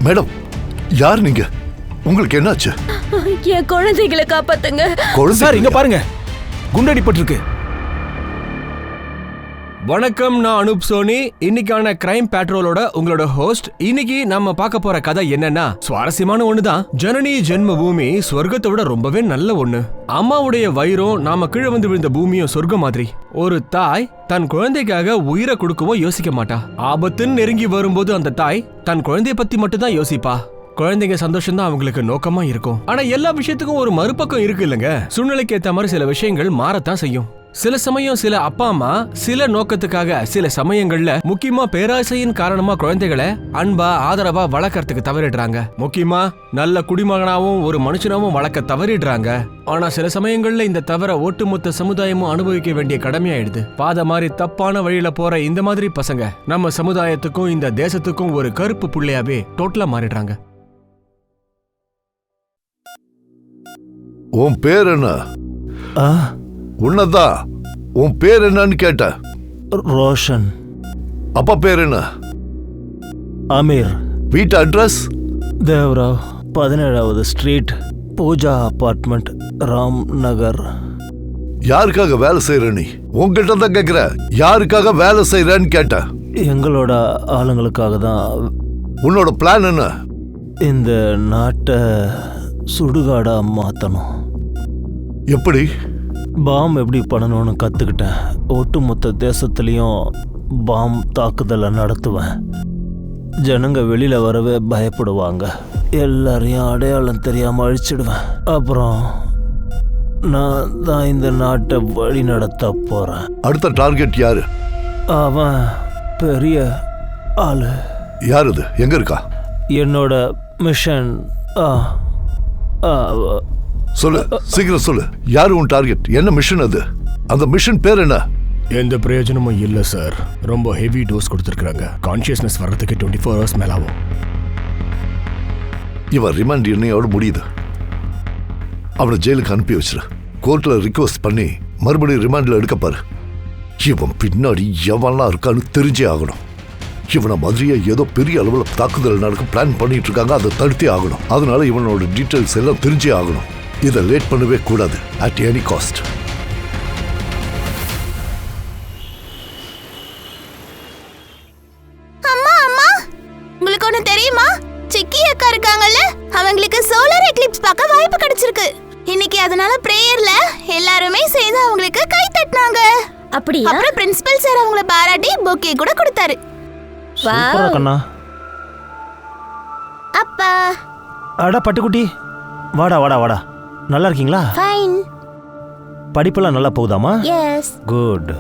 Madam, யார் நீங்க? உங்களுக்கு என்னாச்சு? என் குழந்தைகளை காப்பாத்துங்க. சார் இங்க பாருங்க, குண்டடிப்பட்டிருக்கு. வணக்கம், நான் அனூப் சோனி. இன்னைக்கான கிரைம் பேட்ரோலோட உங்களோட ஹோஸ்ட். இன்னைக்கு நம்ம பார்க்க போற கதை என்னன்னா சுவாரஸ்யமான ஒண்ணுதான். ஜனனி ஜென்ம பூமி சொர்க்கத்தை விட ரொம்பவே நல்ல ஒண்ணு. அம்மாவுடைய வயிறும் நாம கீழே வந்து விழுந்த பூமியும் சொர்க்கம் மாதிரி. ஒரு தாய் தன் குழந்தைக்காக உயிரை கொடுக்கவும் யோசிக்க மாட்டா. ஆபத்துன்னு நெருங்கி வரும்போது அந்த தாய் தன் குழந்தைய பத்தி மட்டும் தான் யோசிப்பா. குழந்தைங்க சந்தோஷம் தான் அவங்களுக்கு நோக்கமா இருக்கும். ஆனா எல்லா விஷயத்துக்கும் ஒரு மறுபக்கம் இருக்கு இல்லங்க. சூழ்நிலைக்கு ஏத்த மாதிரி சில விஷயங்கள் மாறத்தான் செய்யும். சில சமயம் சில அப்பா அம்மா சில நோக்கத்துக்காக சில சமயங்கள்ல முக்கியமா பேராசையின் காரணமா குழந்தைகளை அன்பா ஆதரவா வளர்க்கறதுக்கு தவறிடுறாங்க. முக்கியமா நல்ல குடிமகனாவும் ஒரு மனுஷனாவும் வளர்க்க தவறிடுறாங்க. ஆனா சில சமயங்கள்ல இந்த தவிர ஒட்டுமொத்த சமுதாயமும் அனுபவிக்க வேண்டிய கடமையாயிடுது. பாத மாதிரி தப்பான வழியில போற இந்த மாதிரி பசங்க நம்ம சமுதாயத்துக்கும் இந்த தேசத்துக்கும் ஒரு கருப்பு புள்ளையாவே டோட்டலா மாறிடுறாங்க. உன் பேர் என்ன? உன்னதான். உன் பேர் என்னன்னு கேட்ட. ரோஷன். அப்பா பேர் என்ன? அமீர். வீட்டு அட்ரஸ்? தேவராவ் 17வது ஸ்ட்ரீட், பூஜா அபார்ட்மெண்ட், ராம் நகர். யாருக்காக வேலை செய்யற நீ? உங்ககிட்ட தான் கேக்குற. யாருக்காக வேலை செய்யறன்னு கேட்ட. எங்களோட ஆளுங்களுக்காக தான். உன்னோட பிளான் என்ன? இந்த நாட்டை சுடுகாடா மாற்றணும். எப்படி? பாம் எப்படி பண்ணணும்னு கற்றுக்கிட்டேன். ஒட்டுமொத்த தேசத்துலேயும் பாம் தாக்குதலை நடத்துவேன். ஜனங்க வெளியில் வரவே பயப்படுவாங்க. எல்லாரையும் அடையாளம் தெரியாமல் அழிச்சிடுவேன். அப்புறம் நான் தான் இந்த நாட்டை வழி நடத்த போகிறேன். அடுத்த டார்கெட் யாரு? அவன் பெரிய ஆளு. யார் அது? எங்க இருக்கா? என்னோட மிஷன். சொல்லு, சீக்கிரம் சொல்லு. யாரு உன் டார்கெட்? என்ன மிஷன் அது? அந்த மிஷன் பேர் என்ன? எந்த பிரயோஜனமும் இல்ல சார். ரொம்ப ஹெவி டோஸ் கொடுத்துருக்காங்க. கான்ஷியஸ்னஸ் வர்றதுக்கு 24 hours மேல ஆகும். இவன் ரிமாண்ட் என்னையோட முடியுது. அவனை ஜெயிலுக்கு அனுப்பி வச்சிரு. கோர்ட்ல ரிக்வெஸ்ட் பண்ணி மறுபடியும் ரிமாண்ட்ல எடுக்கப்பாரு. இவன் பின்னாடி எவன்லாம் இருக்கான்னு தெரிஞ்சே ஆகணும். இவனை மாதிரியே ஏதோ பெரிய அளவில் தாக்குதல் நடக்க பிளான் பண்ணிட்டு இருக்காங்க. அதை தடுத்தே ஆகணும். அதனால இவனோட டீட்டெயில்ஸ் எல்லாம் தெரிஞ்சே ஆகணும். இதை லேட் பண்ணவே கூடாது. At any cost. அம்மா அம்மா, உங்களுக்கு ஒண்ணு தெரியுமா? சிக்கி அக்கா இருக்காங்கல்ல, அவங்களுக்கு சோலார் எக்லிப்ஸ் பார்க்க வாய்ப்பு கிடைச்சிருக்கு. இன்னைக்கு அதனால பிரேயர்ல எல்லாருமே சேர்ந்து அவங்களுக்கு கை தட்டினாங்க. அப்படியே அப்புறம் பிரின்சிபல் சார் அவங்கள பாராட்டி பொக்கே கூட கொடுத்தாரு. சூப்பரா கண்ணா. அப்பா. அடா பட்டுக்குட்டி, வாடா வாடா வாடா. நல்லா இருக்கீங்களா? ஃபைன். படிப்பெல்லாம் நல்லா போகுதாமா? Yes. Good.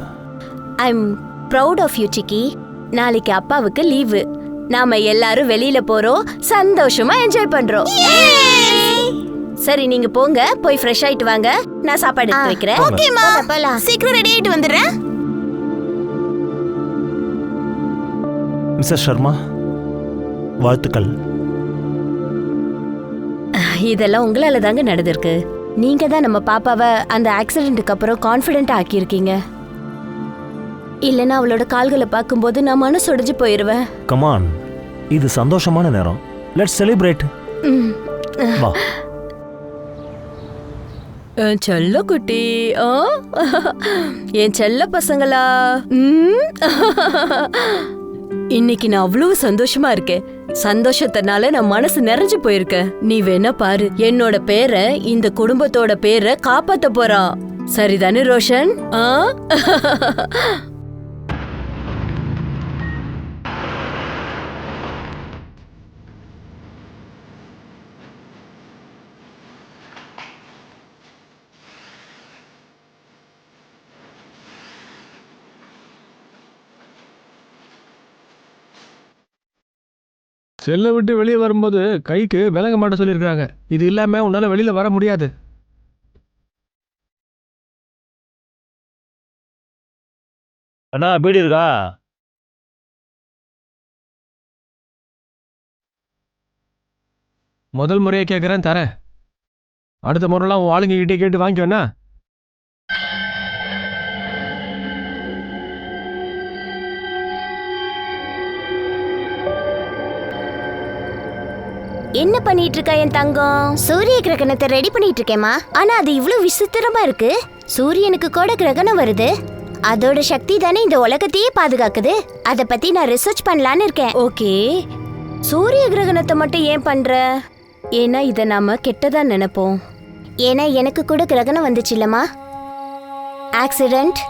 I am proud of you Chikki. நாளைக்கு அப்பாவுக்கு லீவு. நாம எல்லாரும் வெளியில போறோம், சந்தோஷமா என்ஜாய் பண்றோம். சரி நீங்க போங்க, போய் ஃப்ரெஷ் ஆயிட்டு வாங்க. நான் சாப்பாடு எடுத்து வைக்கிறேன். ஓகேமா, சீக்கிரம் ரெடி ஆயிட்டு வந்துடுறேன். மிஸ்டர் சர்மா, வாழ்த்துக்கள். இதெல்லாம் உங்களால தாங்க நடந்திருக்கு. நீங்க தான் நம்ம பாப்பாவை அந்த ஆக்சிடென்ட்டுக்கு அப்புறம் கான்ஃபிடென்ட் ஆக்கியிருக்கீங்க. இல்லைன்னா அவளோட கால்களை பார்க்கும்போது நான் மனசு உடைஞ்சு போயிருவேன். கமான், இது சந்தோஷமான நேரம். Let's celebrate. வா. செல்ல குட்டி, என் செல்ல பசங்களா, இன்னைக்கு நான் அவ்வளவு சந்தோஷமா இருக்கேன். சந்தோஷத்தினால நான் மனசு நிறைஞ்சு போயிருக்கேன். நீ வேணா பாரு, என்னோட பேரை இந்த குடும்பத்தோட பேரை காப்பாத்த போறான். சரிதானே ரோஷன்? செல்லை விட்டு வெளியே வரும்போது கைக்கு விலங்க மாட்ட சொல்லியிருக்காங்க. இது இல்லாம உன்னால வெளியில வர முடியாது. அண்ணா பீடி இருக்கா? முதல் முறையை கேட்குறேன், தரேன். அடுத்த முறைலாம் உன் ஆளுங்க கிட்டே கேட்டு வாங்கிக்கோண்ணா. என்ன பண்ணிட்டு இருக்க என் தங்கம்? சூரிய கிரகணத்தை ரெடி பண்ணிட்டு இருக்கேமா. ஆனா அது இவ்வளவு விசித்திரமா இருக்கு. சூரியனுக்கு கூட கிரகணம் வருது. அதோட சக்தி தானே இந்த உலகத்தையே பாதுகாக்குது. அத பத்தி நான் ரிசர்ச் பண்ணலான்னு இருக்கேன். ஓகே, சூரிய கிரகணத்தை மட்டும் ஏன் பண்ற? ஏன்னா இத நாம கெட்டதா நினைப்போம். ஏன்னா எனக்கு கூட கிரகணம் வந்துச்சு இல்லம்மா, ஆக்சிடென்ட்.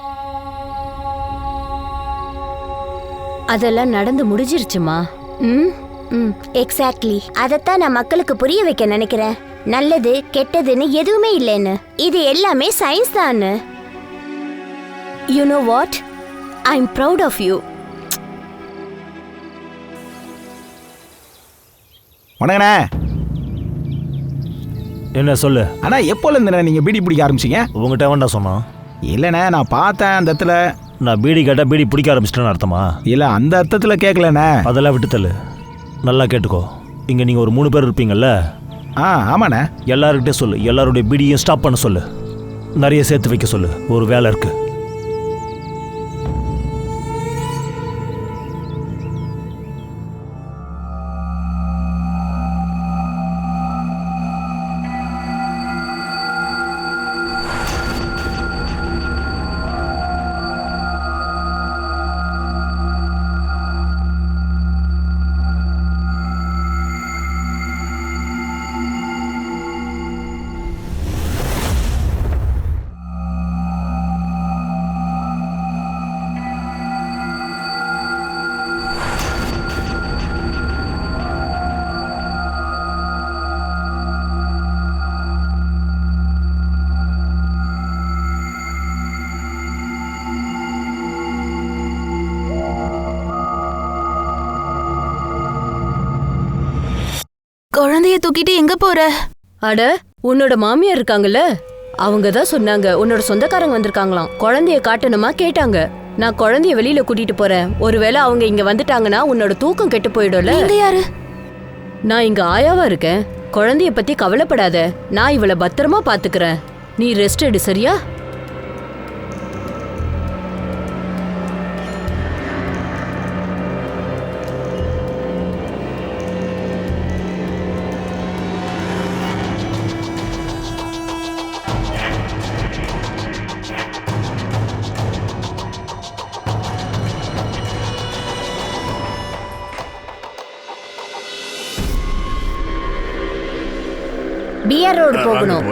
அதெல்லாம் நடந்து முடிஞ்சிருச்சுமா. எக்ஸாக்ட்லி. அதைத்தான் நான் மக்களுக்கு புரிய வைக்க நினைக்கிறேன். நல்லது கெட்டதுன்னு எதுவுமே இல்லைன்னு, இது எல்லாமே சயின்ஸ் தான். You know what, I am proud of you. வணக்கண்ணே. என்ன சொல்லு. அண்ணா எப்போலேருந்துண்ணே நீங்கள் பீடி பிடிக்க ஆரம்பிச்சிங்க? உங்கள்கிட்ட வேண்டா சொன்னான். இல்லைண்ணே, நான் பார்த்தேன் அந்த இடத்துல. நான் பீடி கேட்டால் பீடி பிடிக்க ஆரம்பிச்சிட்டேன்னு அர்த்தமா? இல்லை, அந்த அர்த்தத்தில் கேட்கலண்ணே. அதெல்லாம் விட்டு தள்ளு. நல்லா கேட்டுக்கோ. இங்கே நீங்கள் ஒரு 3 பேர் இருப்பீங்கல்ல? ஆமாண்ணே. எல்லாருக்கிட்டே சொல்லு, எல்லாருடைய பீடியும் ஸ்டாப் பண்ண சொல்லு. நிறைய சேர்த்து வைக்க சொல்லு, ஒரு வேலை இருக்கு. குழந்தைய தூக்கிட்டு எங்க போற? அட, உன்னோட மாமியார் இருக்காங்கல்ல, அவங்க தான் சொன்னாங்க உன்னோட சொந்தக்காரங்க வந்திருக்காங்களாம். குழந்தைய காட்டணுமா கேட்டாங்க. நான் குழந்தைய வெளியில கூட்டிட்டு போறேன். ஒருவேளை அவங்க இங்க வந்துட்டாங்கன்னா உன்னோட தூக்கம் கெட்டு போயிடும்ல. நீங்க யாரு? நான் இங்க ஆயாவா இருக்கேன். குழந்தைய பத்தி கவலைப்படாத, நான் இவளை பத்திரமா பாத்துக்கிறேன். நீ ரெஸ்ட் எடு, சரியா? பிஆர் ரோடு போகணும்.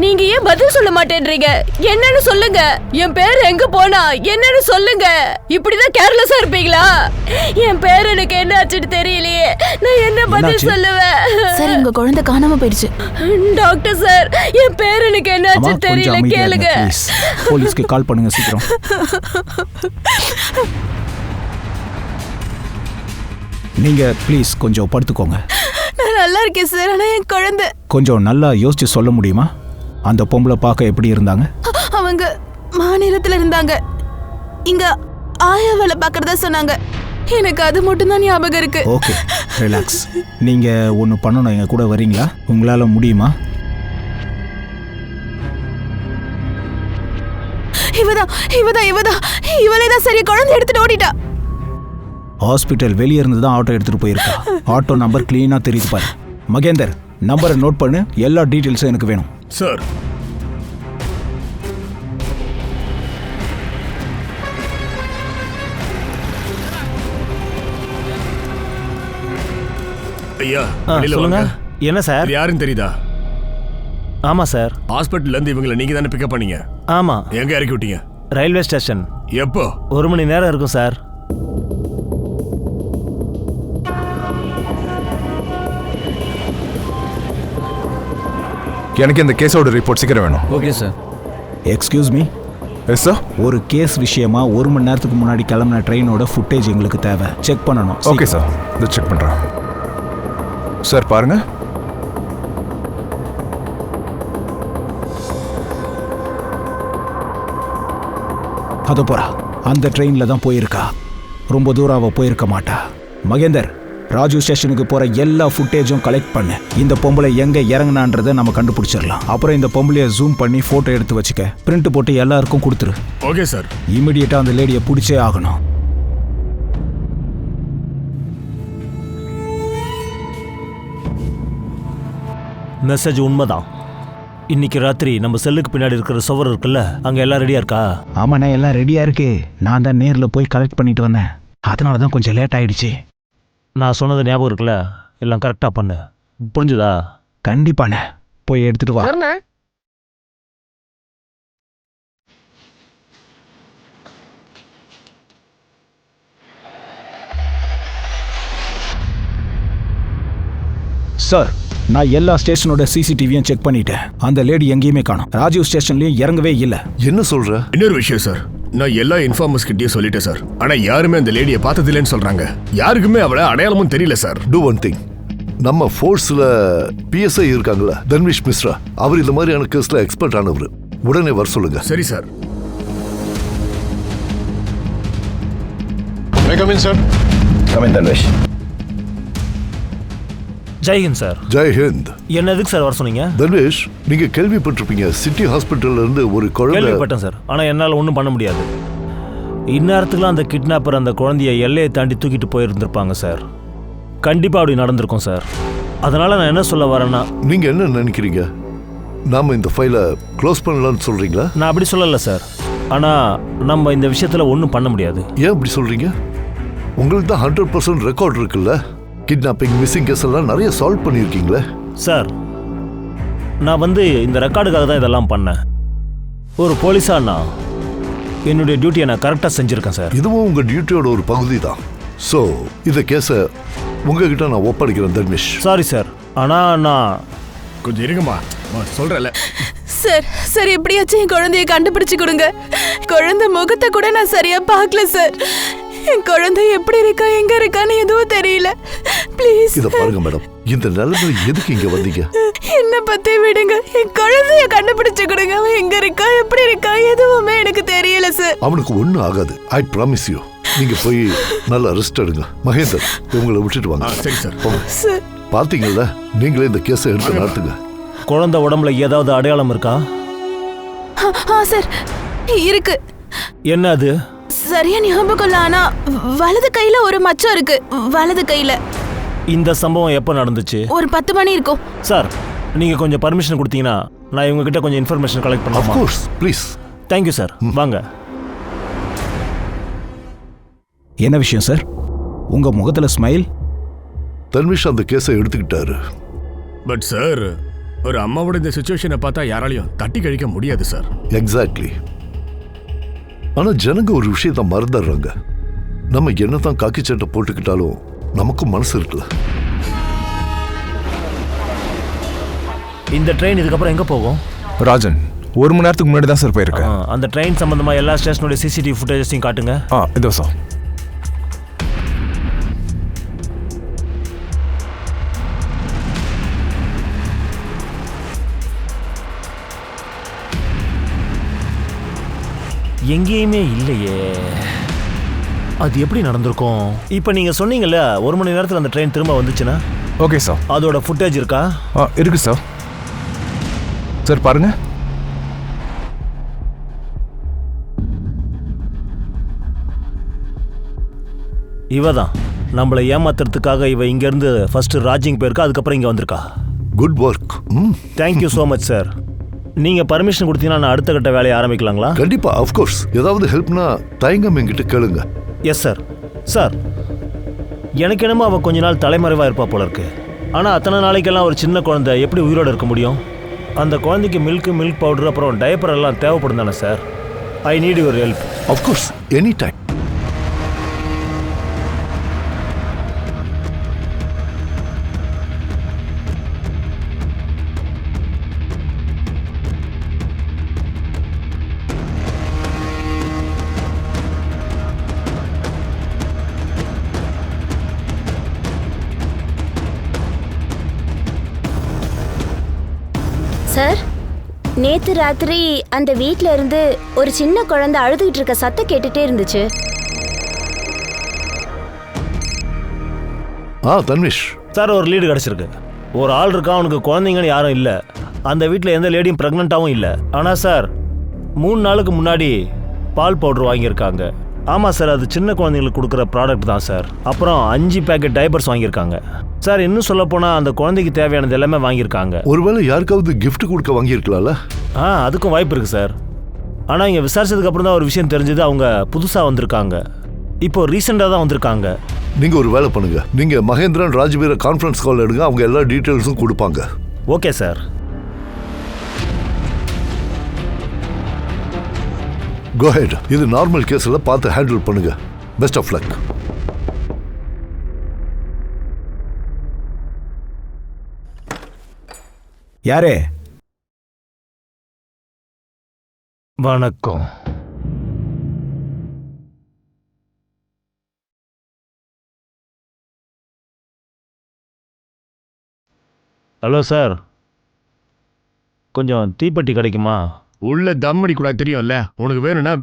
நீங்க ஏன் பதில் சொல்ல மாட்டேன்றீங்க? என்னன்னு சொல்லுங்க. என் பேர் எங்க போனா என்னன்னு சொல்லுங்க. இப்படிதான் கேர்லெஸ்ஸா இருப்பீங்களா? என் பேர் எனக்கு என்ன ஆச்சுன்னு தெரியலையே. நான் என்ன பதில் சொல்லுவேன்? சரி, உங்க குழந்தை காணாம போயிடுச்சு. டாக்டர் சார், என் பேர் எனக்கு என்ன ஆச்சுன்னு தெரியல, கேளுங்க. போலீஸ்க்கு கால் பண்ணுங்க சீக்கிரம். நீங்க ப்ளீஸ் கொஞ்சம் படுத்துக்கோங்க. நான் நல்லா இருக்கேன் சார், ஆனா என் குழந்தை. கொஞ்சம் நல்லா யோசிச்சு சொல்ல முடியுமா? அந்த பொம்பளை பார்க்க எப்படி இருந்தாங்க? அவங்க மாநிலத்துல இருந்தாங்க. இங்க ஆயா வேலை பார்க்கறதா சொன்னாங்க. எனக்கு அது மட்டும் தான் ஞாபகம் இருக்கு. Okay, relax. நீங்க ஒன்று பண்ணணும், எங்க கூட வரீங்களா? உங்களால முடியுமா? இவளே தான் சரி குழந்தை எடுத்துட்டு ஓடிட்டா. ஹாஸ்பிட்டல் வெளியே இருந்து தான் ஆட்டோ எடுத்துட்டு போயிருக்கா. ஆட்டோ நம்பர் கிளீனா தெரியுது பாரு. மகேந்தர், நம்பரை நோட் பண்ணு. எல்லா டீட்டெயில்ஸும் எனக்கு வேணும். சார், ஐயா சொல்லுங்க. என்ன சார்? யாருன்னு தெரியுதா? ஆமா சார். ஹாஸ்பிட்டல்ல இருந்து இவங்களை நீங்க தானே பிக்கப் பண்ணீங்க? ஆமா. எங்க இறக்கி விட்டீங்க? Railway station. எப்போ? 1 மணி நேரம் இருக்கும் சார். எனக்கு இந்த கேஸோட ரிப்போர்ட் சீக்கிரம் வேணும். Okay sir. Excuse me. Yes sir. ஒரு கேஸ் விஷயமா 1 மணி நேரத்துக்கு முன்னாடி கிளம்பின ட்ரெயினோட ஃபுட்டேஜ் எங்களுக்கு தேவை. செக் பண்ணணும். ஓகே சார், இதை செக் பண்ணுறேன். சார் பாருங்க. அது போறா, அந்த ட்ரெயினில் தான் போயிருக்கா. ரொம்ப தூரம் அவள் போயிருக்க மாட்டா. மகேந்தர், ராஜு ஸ்டேஷனுக்கு போகிற எல்லா ஃபுட்டேஜும் கலெக்ட் பண்ணு. இந்த பொம்பளை எங்கே இறங்குனான்றதை நம்ம கண்டுபிடிச்சிடலாம். அப்புறம் இந்த பொம்பளையை ஜூம் பண்ணி ஃபோட்டோ எடுத்து வச்சுக்க. பிரிண்ட் போட்டு எல்லாருக்கும் கொடுத்துரு. Okay sir. இமிடியேட்டாக அந்த லேடியை பிடிச்சே ஆகணும். மெசேஜ் உண்மைதான். இன்னைக்கு ராத்திரி நம்ம செல்லுக்கு பின்னாடி இருக்கிற சுவர் இருக்குல்ல, அங்கே எல்லாம் ரெடியாக இருக்கா? ஆமாண்ணே, எல்லாம் ரெடியாக இருக்கு. நான் தான் நேரில் போய் கலெக்ட் பண்ணிட்டு வந்தேன். அதனால தான் கொஞ்சம் லேட் ஆயிடுச்சு. நான் சொன்னது ஞாபகம் இருக்குல்ல, எல்லாம் கரெக்டாக பண்ணு. புரிஞ்சுதா? கண்டிப்பாண்ணே, போய் எடுத்துட்டு வா. சார், நான் எல்லா ஸ்டேஷனோட சிசிடிவியும் செக் பண்ணிட்டேன். அந்த லேடி எங்கேயுமே காணோம். ராஜீவ் ஸ்டேஷன்லயும் இறங்கவே இல்லை. என்ன சொல்ற? இன்னொரு விஷயம் சார், நான் எல்லா இன்ஃபார்மர்ஸ் கிட்டயும் சொல்லிட்டேன் சார். ஆனா யாருமே அந்த லேடியை பார்த்ததில்லைன்னு சொல்றாங்க. யாருக்குமே அவளை அடையாளமும் தெரியல சார். Two one thing. நம்ம ஃபோர்ஸ்ல பிஎஸ்ஐ இருக்காங்களா, தன்விஷ் மிஸ்ரா, அவர் இந்த மாதிரியான கேஸ்ல எக்ஸ்பர்ட் ஆனவர். உடனே வர சொல்லுங்க. சரி சார். தன்விஷ். ஜெய்ஹிந்த் சார். ஜெய் ஹிந்த். என்ன எதுக்கு சார் வர சொன்னீங்க? தன்விஷ், நீங்க கேள்விப்பட்டிருப்பீங்க, சிட்டி ஹாஸ்பிட்டல்ல இருந்து ஒரு குழந்தை. கேள்விப்பட்டேன் சார், ஆனால் என்னால் ஒன்றும் பண்ண முடியாது. இந்நேரத்துக்குலாம் அந்த கிட்னாப்பர் அந்த குழந்தைய எல்லையை தாண்டி தூக்கிட்டு போயிருந்திருப்பாங்க சார். கண்டிப்பாக அப்படி நடந்திருக்கும் சார். அதனால் நான் என்ன சொல்ல வரேன்னா, நீங்க என்ன நினைக்கிறீங்க? நாம இந்த ஃபைலை க்ளோஸ் பண்ணலாம்னு சொல்றீங்களா? நான் அப்படி சொல்லலை சார். ஆனால் நம்ம இந்த விஷயத்தில் ஒன்றும் பண்ண முடியாது. ஏன் அப்படி சொல்றீங்க? உங்களுக்கு தான் 100% ரெக்கார்ட் இருக்குல்ல. கிட்னாப்பிங், மிஸ்ஸிங் கேஸ் எல்லாம் நிறைய சால்வ் பண்ணியிருக்கீங்களே. சார், நான் இந்த ரெக்கார்டுக்காக தான் இதெல்லாம் பண்ணேன். ஒரு போலீஸா நான் என்னுடைய டியூட்டியை நான் கரெக்டாக செஞ்சுருக்கேன் சார். இதுவும் உங்க டியூட்டியோட ஒரு பகுதி தான். ஸோ இந்த கேஸை உங்ககிட்ட நான் ஒப்படைக்கிறேன் தன்விஷ். சாரி சார், ஆனால் நான் கொஞ்சம் இருங்கம்மா, சொல்றேன்ல. சார் சார், எப்படியாச்சும் என் குழந்தைய கண்டுபிடிச்சு கொடுங்க. குழந்தை முகத்தை கூட நான் சரியா பார்க்கல சார். என் குழந்தை எப்படி இருக்கா, எங்க இருக்கான்னு எதுவும் தெரியல. ப்ளீஸ். இத பாருங்க மேடம், இந்த நிலைமையில எதுக்கு இங்க வந்தீங்க? என்ன பத்தி விடுங்க, என் குழந்தைய கண்டுபிடிச்சு கொடுங்க. அவன் எங்க இருக்கா, எப்படி இருக்கா, எதுவுமே எனக்கு தெரியல சார். அவனுக்கு ஒண்ணும் ஆகாது, ஐ ப்ராமிஸ் யூ. நீங்க போய் நல்லா ரெஸ்ட் எடுங்க. மகேந்தர், இவங்களை விட்டுட்டு வாங்க. சரி சார். சார், பாத்தீங்கல்ல, நீங்களே இந்த கேஸை எடுத்து நடத்துங்க. குழந்தை உடம்புல ஏதாவது அடையாளம் இருக்கா? சார் இருக்கு. என்ன அது? சரியா ஞாபகம் இல்ல, ஆனா வலது கையில ஒரு மச்சம் இருக்கு. வலது கையில. இந்த சம்பவம் எப்போ நடந்துச்சு? ஒரு 10 மணி இருக்கும். சார், நீங்க கொஞ்சம் பர்மிஷன் கொடுத்தீங்கன்னா நான் இவங்க கிட்ட கொஞ்சம் இன்ஃபர்மேஷன் கலெக்ட் ஆஃப் பண்ணலாமா? Course, please. Thank you sir. வாங்க. என்ன விஷயம் சார்? உங்க முகத்துல ஸ்மைல். தன்விஷ் அந்த கேஸை எடுத்துக்கிட்டாரு. பட் சார், ஒரு அம்மாவோட இந்த சிச்சுவேஷனை பார்த்தா யாராலையும் தட்டி கழிக்க முடியாது சார். எக்ஸாக்ட்லி. ஆனா ஜனங்க ஒரு விஷயத்த மறந்துடுறாங்க. நம்ம என்னதான் காக்கி சட்டை போட்டுக்கிட்டாலும் நமக்கும் மனசு இருக்குல்ல. இந்த ட்ரெயின் இதுக்கப்புறம் எங்க போகும்? ராஜன், 1 மணி நேரத்துக்கு முன்னாடி தான் சார் போயிருக்கேன். அந்த ட்ரெயின் சம்பந்தமா எல்லா ஸ்டேஷனோட சிசிடிவி ஃபுட்டேஜஸையும் காட்டுங்க. இதோ சார். எங்கேயுமே இல்லையே. அது எப்படி நடந்திருக்கும்? இப்போ நீங்க சொன்னீங்கல்ல 1 மணி நேரத்தில் அந்த ட்ரெயின் திரும்ப வந்துச்சுன்னா? Okay sir. அதோட ஃபுட்டேஜ் இருக்கா? இருக்கு சார். சார் பாருங்க. இவதான் நம்மளை ஏமாத்துறதுக்காக இவ இங்கேருந்து ஃபர்ஸ்ட் ராஜிங் போயிருக்கா, அதுக்கப்புறம் இங்கே வந்திருக்கா. Good work. Thank you so much sir. நீங்கள் பர்மிஷன் கொடுத்தீங்கன்னா நான் அடுத்த கட்ட வேலையை ஆரம்பிக்கலாங்களா? கண்டிப்பா, ஆஃப் கோர்ஸ். ஏதாவது ஹெல்ப்னா தயங்காம என்கிட்ட கேளுங்க. Yes sir. சார், எனக்கு என்னமோ அவள் கொஞ்ச நாள் தலைமறைவாக இருப்பா போல இருக்கு. ஆனால் அத்தனை நாளைக்கெல்லாம் ஒரு சின்ன குழந்தை எப்படி உயிரோடு இருக்க முடியும்? அந்த குழந்தைக்கு மில்க் பவுடர் அப்புறம் டைப்பர் எல்லாம் தேவைப்படும் தானே sir? I need your help. Of course, any time. Sir, நேத்து ராத்திரி அந்த வீட்ல இருந்து ஒரு சின்ன குழந்தை அழுதுகிட்டு இருக்க சத்தம் கேட்டுட்டே இருந்துச்சு. தன்விஷ் சார், ஒரு லீடு கிடச்சிருக்கு. ஒரு ஆள் இருக்கா, அவனுக்கு குழந்தைங்கன்னு யாரும் இல்லை. அந்த வீட்டில் எந்த லேடியும் ப்ரெக்னெண்ட்டாகவும் இல்லை. ஆனால் சார் 3 நாளுக்கு முன்னாடி பால் பவுடர் வாங்கியிருக்காங்க. ஆமாம் சார், அது சின்ன குழந்தைங்களுக்கு கொடுக்குற ப்ராடக்ட் தான் சார். அப்புறம் 5 பேக்கெட் டைப்பர்ஸ் வாங்கியிருக்காங்க சார். இன்னும் சொல்லப்போனால் அந்த குழந்தைக்கு தேவையானது எல்லாமே வாங்கியிருக்காங்க. ஒருவேளை யாருக்காவது கிஃப்ட் கொடுக்க வாங்கியிருக்கலாம்ல? அதுக்கும் வாய்ப்பு இருக்குது சார். ஆனால் இங்கே விசாரிச்சதுக்கப்புறம் தான் ஒரு விஷயம் தெரிஞ்சது. அவங்க புதுசாக வந்திருக்காங்க. இப்போ ரீசெண்டாக தான் வந்திருக்காங்க. நீங்கள் ஒரு வேலை பண்ணுங்க, நீங்கள் மகேந்திரன் ராஜ்வீரை கான்ஃபரன்ஸ் கால் எடுங்க. அவங்க எல்லா டீட்டெயில்ஸும் கொடுப்பாங்க. Okay sir. Go ahead. இது நார்மல் கேஸில் பார்த்து ஹேண்டில் பண்ணுங்க. Best of luck. யாரே? வணக்கம். ஹலோ சார், கொஞ்சம் தீப்பெட்டி கிடைக்குமா? உள்ள தம்மடி கூட தெரியும்ல, உனக்கு வேணும்னா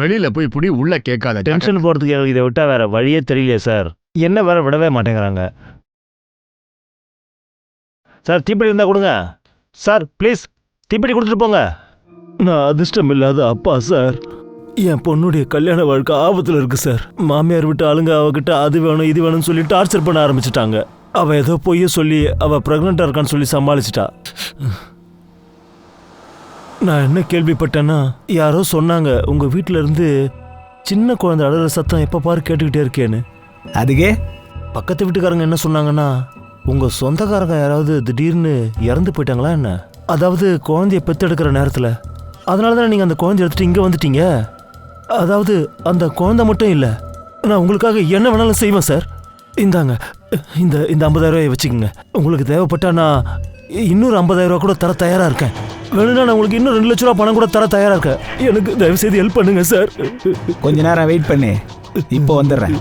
வெளியில போய் புடி, உள்ள கேட்காத. டென்ஷன் போகிறதுக்கு இதை விட்டா வேற வழியே தெரியலையே சார். என்ன வேற விடவே மாட்டேங்கிறாங்க சார். தீப்பெட்டி இருந்தால் கொடுங்க சார், ப்ளீஸ். தீப்பெட்டி கொடுத்துட்டு போங்க. நான் அதிர்ஷ்டம் இல்லாத அப்பா சார். என் பொண்ணுடைய கல்யாண வாழ்க்கை ஆபத்தில் இருக்கு சார். மாமியார் விட்டு ஆளுங்க அவகிட்ட அது வேணும் இது வேணும்னு சொல்லி டார்ச்சர் பண்ண ஆரம்பிச்சிட்டாங்க. அவள் ஏதோ பொய்ய சொல்லி அவள் ப்ரெக்னெண்ட்டாக இருக்கான்னு சொல்லி சமாளிச்சிட்டா. நான் என்ன கேள்விப்பட்டேன்னா, யாரோ சொன்னாங்க உங்கள் வீட்டில் இருந்து சின்ன குழந்தை அழுகிற சத்தம் எப்போ பாரு கேட்டுக்கிட்டே இருக்கேன்னு. அதுக்கே பக்கத்து வீட்டுக்காரங்க என்ன சொன்னாங்கன்னா, உங்கள் சொந்தக்காரங்க யாராவது திடீர்னு இறந்து போயிட்டாங்களா என்ன, அதாவது குழந்தைய பெற்றெடுக்கிற நேரத்தில். அதனால தானே நீங்கள் அந்த குழந்தைய எடுத்துகிட்டு இங்கே வந்துட்டீங்க. அதாவது அந்த குழந்தை மட்டும் இல்லை, நான் உங்களுக்காக என்ன வேணாலும் செய்வேன் சார். இந்தாங்க, இந்த 50,000 வச்சுக்கோங்க. உங்களுக்கு தேவைப்பட்டா நான் இன்னொரு 50,000 கூட தர தயாராக இருக்கேன். வேணும்னா நான் உங்களுக்கு இன்னும் 2 லட்ச ரூபா பணம் கூட தர தயாராக இருக்கேன். எனக்கு தயவு செய்து ஹெல்ப் பண்ணுங்க சார். கொஞ்ச நேரம் வெயிட் பண்ணு, இப்போ வந்துடுறேன்.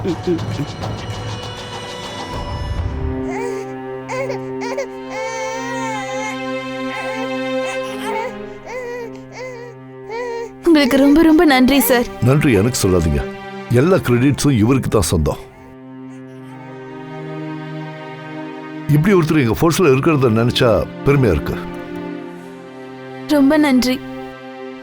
உங்களுக்கு ரொம்ப ரொம்ப நன்றி சார். நன்றி எனக்கு சொல்லாதீங்க, எல்லா கிரெடிட்ஸும் இவருக்கு தான் சொந்தம். இப்படி ஒருத்தர் எங்க ஃபோர்ஸ்ல இருக்கிறத நினைச்சா பெருமையா இருக்கு. ரொம்ப நன்றி.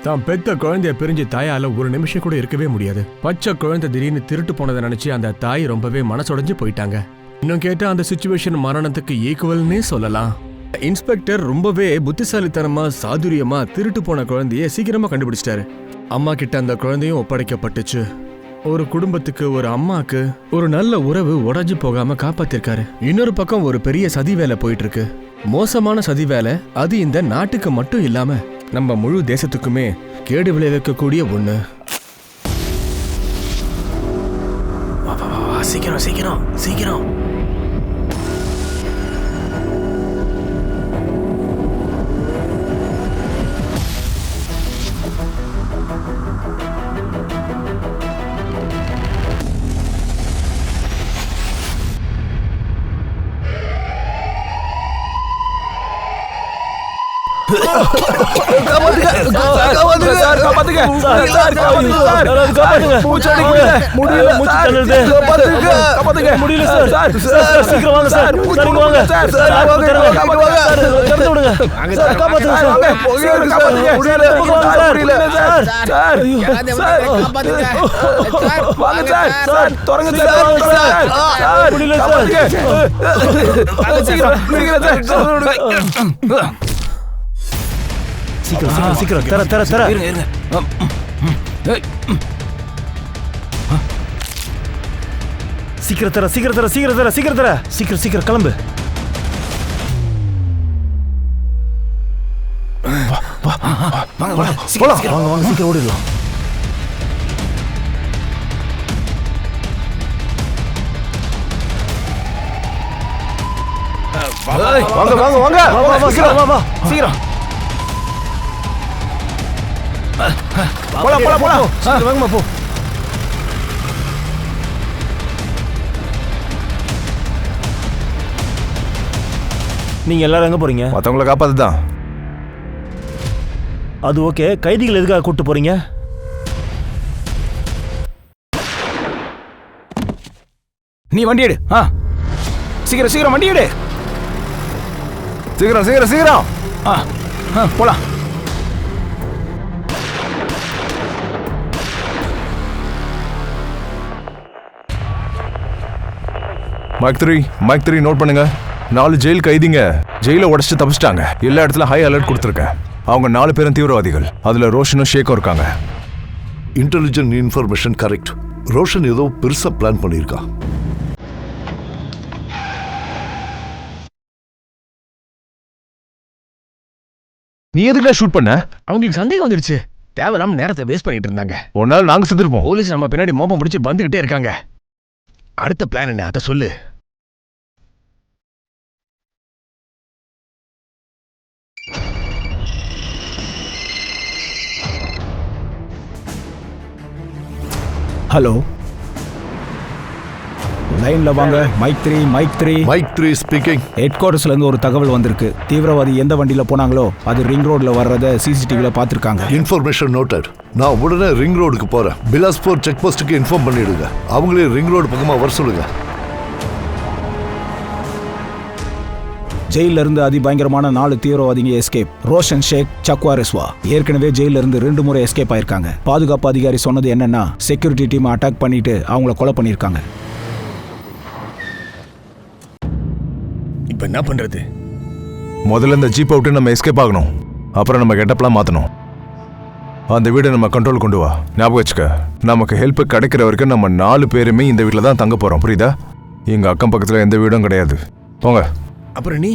தான் பெத்த குழந்தைய பிரிஞ்சு தாயால ஒரு நிமிஷம் கூட இருக்கவே முடியாது. பச்சை குழந்தை திடீர்னு திருட்டு போனதை நினைச்சு அந்த தாய் ரொம்பவே மனசுடைஞ்சு போயிட்டாங்க. இன்னும் கேட்டா அந்த சிச்சுவேஷன் மரணத்துக்கு ஈக்குவல்னே சொல்லலாம். இன்ஸ்பெக்டர் ரொம்பவே புத்திசாலித்தனமா சாதுரியமா திருட்டு போன குழந்தைய சீக்கிரமா கண்டுபிடிச்சிட்டாரு. அம்மா கிட்ட அந்த குழந்தையும் ஒப்படைக்கப்பட்டுச்சு. ஒரு குடும்பத்துக்கு, ஒரு அம்மாக்கு ஒரு நல்ல உறவு உடைஞ்சு போகாம காப்பாத்திருக்காரு. இன்னொரு பக்கம் ஒரு பெரிய சதி வேலை போயிட்டு இருக்கு. மோசமான சதி வேலை. அது இந்த நாட்டுக்கு மட்டும் இல்லாம நம்ம முழு தேசத்துக்குமே கேடு விளைவிக்கக்கூடிய ஒண்ணு. சீக்கிரம் சீக்கிரம் சீக்கிரம். சீக்கிரம் சீக்கிரம் தர தர தர. சீக்கிரம் தர சீக்கிரம் தர சீக்கிரம் தர சீக்கிரம் தர சீக்கிரம் சீக்கிரம் கிளம்பு. வாங்க வாங்க சீக்கிரம் ஓடிடலாம். வாங்க வாங்க வாங்க வா வா சீக்கிரம் போலாம் சீக்கிரம் வாங்கம்மா போ. நீங்க எல்லாரும் எங்க போறீங்க? மத்தவங்களை காப்பாத்துதான். அது ஓகே, கைதிகள் எதுக்காக கூட்டு போறீங்க? நீ வண்டி எடு. சீக்கிரம் சீக்கிரம் வண்டி எடு. சீக்கிரம் சீக்கிரம் சீக்கிரம். போலாம். மைக் 3 நோட் பண்ணுங்க. 4 ஜெயில் கைதிங்க ஜெயில உடைச்சு தப்பிச்சிட்டாங்க. எல்லா இடத்துல ஹை அலர்ட் கொடுத்துருக்கேன். அவங்க 4 பேரும் தீவிரவாதிகள். அதுல ரோஷனும் ஷேக்கும் இருக்காங்க. Intelligent information correct. ரோஷன் ஏதோ பெருசா பிளான் பண்ணியிருக்கான். நீ எதுக்குடா ஷூட் பண்ண? அவங்களுக்கு சந்தேகம் வந்துடுச்சு. தேவையில்லாம நேரத்தை வேஸ்ட் பண்ணிட்டு இருந்தாங்க. ஒரு நாள் நாங்க செத்துருப்போம். போலீஸ் நம்ம பின்னாடி மோப்பம் பிடிச்சி வந்துகிட்டே இருக்காங்க. அடுத்த பிளான் என்ன, அதை சொல்லு. ஹலோ, லைன்ல வாங்க. Mic 3 speaking. ஹெட் குவார்டர்ஸ்ல இருந்து ஒரு தகவல் வந்திருக்கு. தீவிரவாதி எந்த வண்டியில போனாங்களோ அது ரிங் ரோட்ல வர்றத சிசிடிவில பாத்துருக்காங்க. Information noted. நான் உடனே ரிங் ரோடுக்கு போறேன். பிலாஸ்பூர் செக் போஸ்டுக்கு இன்ஃபார்ம் பண்ணிடுங்க. அவங்களே ரிங் ரோடு பக்கமா வர சொல்லுங்க. ஜெயில இருந்து அதிபயங்கரமான 4 தீவிரவாதிங்க எஸ்கேப். ரோஷன் ஷேக், சக்வா ரிஸ்வா ஏற்கனவே ஜெயில இருந்து 2 முறை எஸ்கேப் ஆயிருக்காங்க. பாதுகாப்பு அதிகாரி சொன்னது என்னன்னா, செக்யூரிட்டி டீம் அட்டாக் பண்ணிட்டு அவங்கள கொலை பண்ணிருக்காங்க. இப்ப என்ன பண்றது? முதல்ல இந்த ஜீப் அவுட்டு நம்ம எஸ்கேப் ஆகணும். அப்புறம் நம்ம கெட்டப்லாம் மாற்றணும். அந்த வீடை நம்ம கண்ட்ரோல் கொண்டு வா. ஞாபகம் வச்சுக்க, நமக்கு ஹெல்ப் கிடைக்கிற வரைக்கும் நம்ம 4 பேருமே இந்த வீட்டில் தான் தங்க போகிறோம். புரியுதா? எங்கள் அக்கம் பக்கத்தில் எந்த வீடும் கிடையாது. போங்க. அப்புறம் நீ?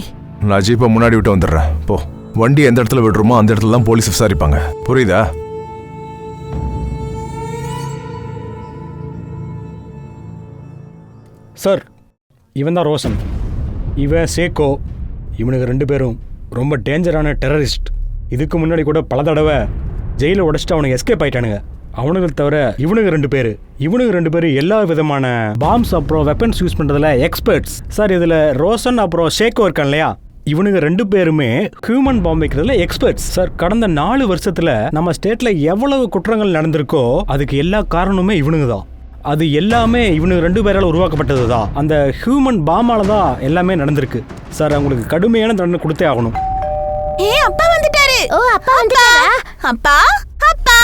நான் ஜீப்பை முன்னாடி விட்டு வந்துடுறேன். போ. வண்டி எந்த இடத்துல விடுறோமோ அந்த இடத்துல தான் போலீஸ் விசாரிப்பாங்க. புரியுதா? சார், இவன் தான் ரோஷன், இவன் சேக்கோ. இவனுக்கு 2 பேரும் ரொம்ப டேஞ்சரான டெரரிஸ்ட். இதுக்கு முன்னாடி கூட பல தடவை ஜெயிலை உடைச்சிட்டு அவனுக்கு எஸ்கேப் ஆயிட்டானுங்க. அவனுக்கு தவிர இவனுக்கு 2 பேர் எல்லா விதமான பாம்ஸ் அப்புறம் வெப்பன்ஸ் யூஸ் பண்ணுறதுல எக்ஸ்பர்ட்ஸ். சார், இதில் ரோஷன் அப்புறம் ஷேக்கோ இருக்கான் இல்லையா, இவனுக்கு 2 பேருமே ஹியூமன் பாம்பு வைக்கிறதுல எக்ஸ்பர்ட்ஸ். சார், கடந்த 4 வருஷத்தில் நம்ம ஸ்டேட்டில் எவ்வளவு குற்றங்கள் நடந்திருக்கோ அதுக்கு எல்லா காரணமுமே இவனுங்க தான். அது எல்லாமே இவனுக்கு 2 பேரால் உருவாக்கப்பட்டது தான். அந்த ஹியூமன் பாமால தான் எல்லாமே நடந்திருக்கு. சார், அவங்களுக்கு கடுமையான தண்டனை கொடுத்தே ஆகணும். அப்பா வந்துட்டாரு. ஓ, அப்பா வந்துட்டாரா? அப்பா அப்பா,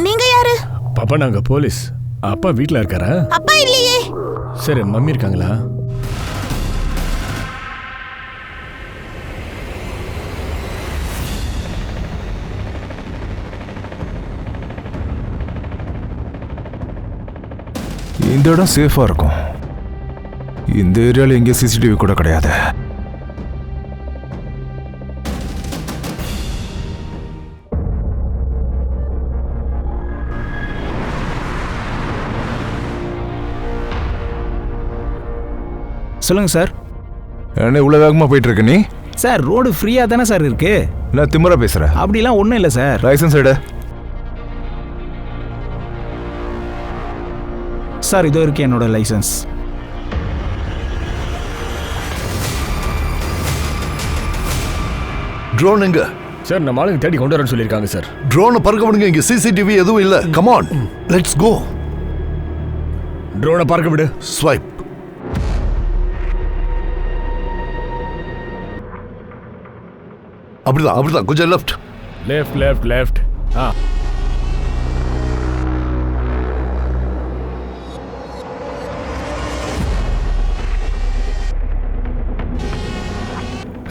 நீங்க யாரு? பாப்பா, நாங்க போலீஸ். அப்பா வீட்ல இருக்காரா? அப்பா இல்லையே. சரி, மம்மி இருக்காங்களா? இந்த இடம் சேஃபாக இருக்கும். இந்த ஏரியாவில் எங்கேயும் சிசிடிவி கூட கிடையாது. சொல்லுங்க சார். என்ன இவ்வளோ வேகமாக போயிட்டு இருக்க நீ? சார், ரோடு ஃப்ரீயாக தானே சார் இருக்கு. நான் திமிரா பேசுகிறேன். அப்படிலாம் ஒன்றும் இல்லை சார். லைசன்ஸ் எடு. சார், இதோ இருக்கு என்னோட லைசன்ஸ். ட்ரோன் எங்க? சார், நம்ம ஆளுங்க தேடி கொண்டு வரேன்னு சொல்லியிருக்காங்க சார். ட்ரோனை பறக்க விடுங்க. இங்க சிசிடிவி எதுவும் இல்ல. Come on, let's go. ட்ரோனை பார்க்க விடு. ஸ்வைப். அப்படிதான் கொஞ்சம் லெஃப்ட். லெஃப்ட்.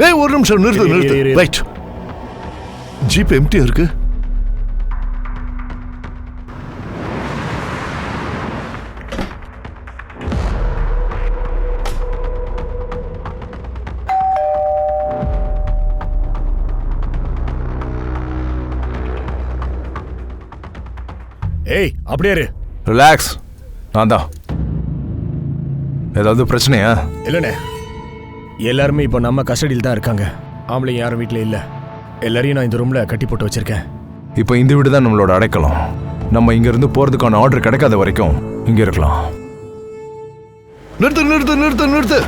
ஏய், ஒரு நிமிஷம் நிறுத்து. ரைட். ஜீப் எம்டியா இருக்கு. ஏய், அப்படியே இரு. ரிலாக்ஸ். நான் தான். ஏதாவது பிரச்சனையா? இல்லைண்ணே, எல்லாருமே இப்போ நம்ம கஸ்டடியில் தான் இருக்காங்க. ஆம்பளைங்க யாரும் வீட்டில் இல்லை. எல்லாரையும் நான் இந்த ரூமில் கட்டி போட்டு வச்சிருக்கேன். இப்போ இந்த வீடு தான் நம்மளோட அடைக்கலம். நம்ம இங்கேருந்து போகிறதுக்கான ஆர்டர் கிடைக்காத வரைக்கும் இங்கே இருக்கலாம். நிறுத்து நிறுத்து நிறுத்து நிறுத்து.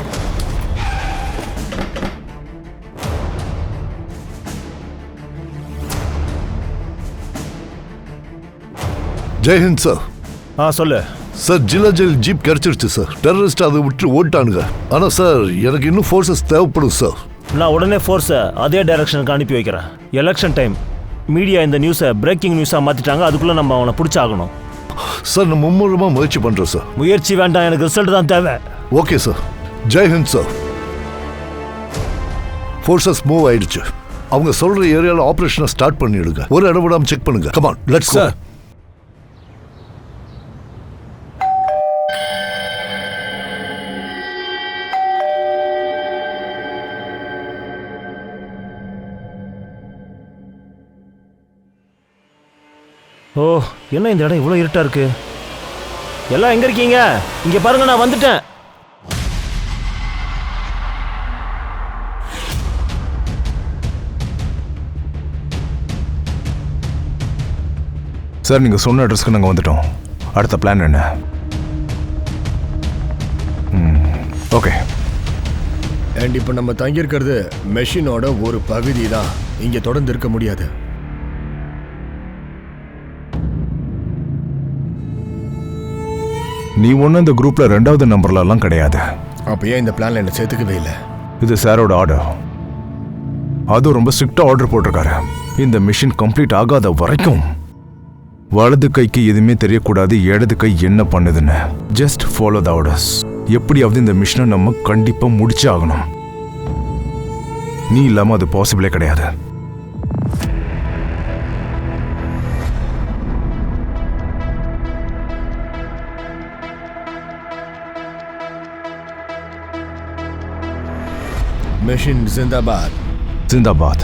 ஜெய்ஹிந்த் சார். சொல்லு சார், ஜில்லா ஜெயில் ஜீப் கிடைச்சிருச்சு சார். டெரரிஸ்ட் அதை விட்டு ஓட்டானுங்க. ஆனா சார், எனக்கு இன்னும் ஃபோர்ஸஸ் தேவைப்படும் சார். நான் உடனே ஃபோர்ஸை அதே டைரக்ஷனுக்கு அனுப்பி வைக்கிறேன். எலெக்ஷன் டைம், மீடியா இந்த நியூஸை பிரேக்கிங் நியூஸாக மாற்றிட்டாங்க. அதுக்குள்ளே நம்ம அவனை பிடிச்சாகணும். சார், நான் மும்முரமாக முயற்சி பண்ணுறேன் சார். முயற்சி வேண்டாம், எனக்கு ரிசல்ட் தான் தேவை. Okay sir. Jai Hind sir. Forces move ஆயிடுச்சு. அவங்க சொல்ற ஏரியாவில் ஆபரேஷனை ஸ்டார்ட் பண்ணிடுங்க. ஒரு இடம் விடாம செக் பண்ணுங்க. Come on, let's go. ஓ, என்ன இந்த இடம் இவ்வளோ இருட்டா இருக்கு? எல்லாம் எங்க இருக்கீங்க? இங்க பாருங்க, நான் வந்துட்டேன். சார், நீங்கள் சொன்ன அட்ரஸ்க்கு நாங்கள் வந்துட்டோம். அடுத்த பிளான் என்ன? ஓகே. அண்ட் இப்போ நம்ம தங்கியிருக்கிறது மெஷினோட ஒரு பகுதி தான். இங்கே தொடர்ந்து இருக்க முடியாது. நீ ஒன்றும் இந்த குரூப்பில் 2வது நம்பர்லலாம் கிடையாது. அப்போ ஏன் இந்த பிளான்ல என்ன சேர்த்துக்கவே இல்லை? இது சாரோட ஆர்டர். அதுவும் ரொம்ப ஸ்ட்ரிக்டாக ஆர்டர் போட்டிருக்காரு. இந்த மிஷின் கம்ப்ளீட் ஆகாத வரைக்கும் வலது கைக்கு எதுவுமே தெரியக்கூடாது இடது கை என்ன பண்ணுதுன்னு. Just follow the orders. எப்படியாவது இந்த மிஷினை நம்ம கண்டிப்பாக முடிச்சே ஆகணும். நீ இல்லாமல் அது பாசிபிளே கிடையாது. மிஷின் ஜிந்தாபாத். ஜிந்தாபாத்.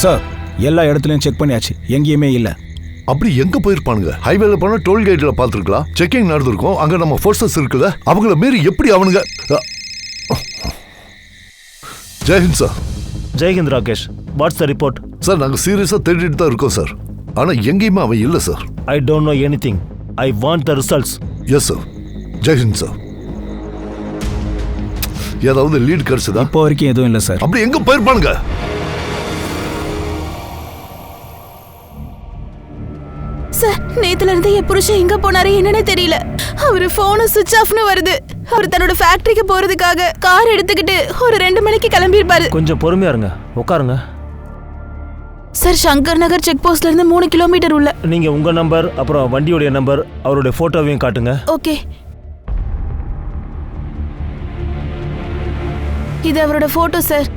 சார், எல்லா இடத்துலையும் செக் பண்ணியாச்சு, எங்கேயுமே இல்லை. அப்படி எங்க போயிருப்பானுங்க? ஹைவேல போனா டோல்கேட்ல பார்த்துருக்கலாம். செக்கிங் நடந்திருக்கும். அங்க நம்ம ஃபோர்ஸஸ் இருக்குல்ல, அவங்கள மீறி எப்படி அவனுங்க? Jai Hind sir. Jai Hind Rakesh. What's the report? Sir, நாங்கள் சீரியஸாக தேடிட்டு தான் இருக்கோம் சார். ஆனால் எங்கேயுமே அவன் இல்லை sir. I don't know anything. I want the results. Yes sir. Jai Hind sir. ஏதாவது லீட் கிடைச்சதா? இப்போ வரைக்கும் எதுவும் இல்லை சார். அப்படி எங்க போயிருப்பானுங்க? சார், நேத்துல இருந்து என் புருஷன் எங்க போனாரு என்னன்னு தெரியல. அவரு போனு சுவிட்ச் ஆஃப்னு வருது. அவர் தன்னோட ஃபேக்டரிக்கு போறதுக்காக கார் எடுத்துக்கிட்டு ஒரு 2 மணிக்கு கிளம்பியிருப்பாரு. கொஞ்சம் பொறுமையா இருங்க, உட்காருங்க. சார், சங்கர் நகர் செக் போஸ்ட்ல இருந்து 3 கிலோமீட்டர் உள்ள. நீங்க உங்க நம்பர், அப்புறம் வண்டியோட நம்பர், அவருடைய போட்டோவையும் காட்டுங்க. ஓகே. இது அவரோட போட்டோ சார்.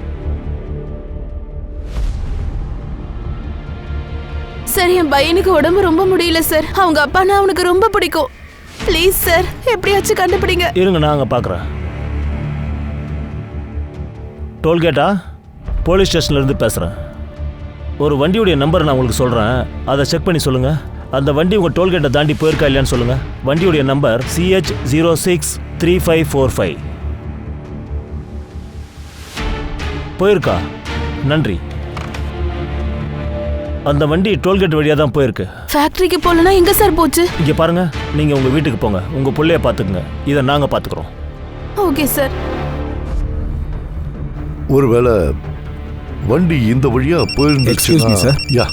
சார், என் பையனுக்கு உடம்பு ரொம்ப முடியல சார். அவங்க அப்பானா அவனுக்கு ரொம்ப பிடிக்கும். ப்ளீஸ் சார், எப்படியாச்சும் கண்டுபிடிங்க. இருங்க, நான் அங்கே பார்க்குறேன். டோல்கேட்டா? போலீஸ் ஸ்டேஷன்லேருந்து பேசுகிறேன். ஒரு வண்டியுடைய நம்பர் நான் உங்களுக்கு சொல்கிறேன், அதை செக் பண்ணி சொல்லுங்கள். அந்த வண்டி உங்கள் டோல்கேட்டை தாண்டி போயிருக்கா இல்லையான்னு சொல்லுங்கள். வண்டியுடைய நம்பர் CH063545. போயிருக்கா? நன்றி. அந்த வண்டி டோல்கேட் வழியாக தான் போயிருக்கு. ஃபேக்டரிக்கு போகலன்னா எங்கே சார் போச்சு? இங்கே பாருங்க, நீங்கள் உங்கள் வீட்டுக்கு போங்க. உங்கள் பிள்ளைய பார்த்துக்குங்க. இதை நாங்கள் பார்த்துக்குறோம். Okay sir. ஒருவேளை வண்டி இந்த வழியா Excuse me, sir. போயிருந்துச்சுன்னா, யா